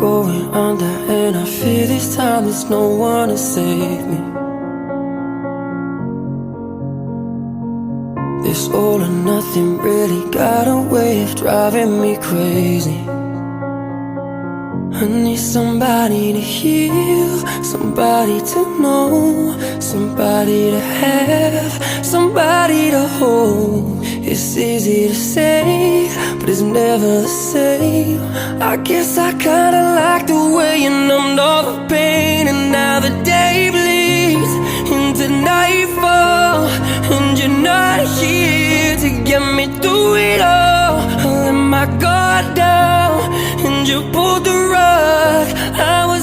going under, and I fear this time there's no one to save me. This all or nothing really got a way of driving me crazy. I need somebody to heal, somebody to know, somebody to have, somebody to hold. It's easy to say, but it's never the same. I guess I kinda like the way you numbed all the pain, and now the day bleeds into nightfall, and you're not here to get me through it all. I let my guard down, and you pulled the rug. I was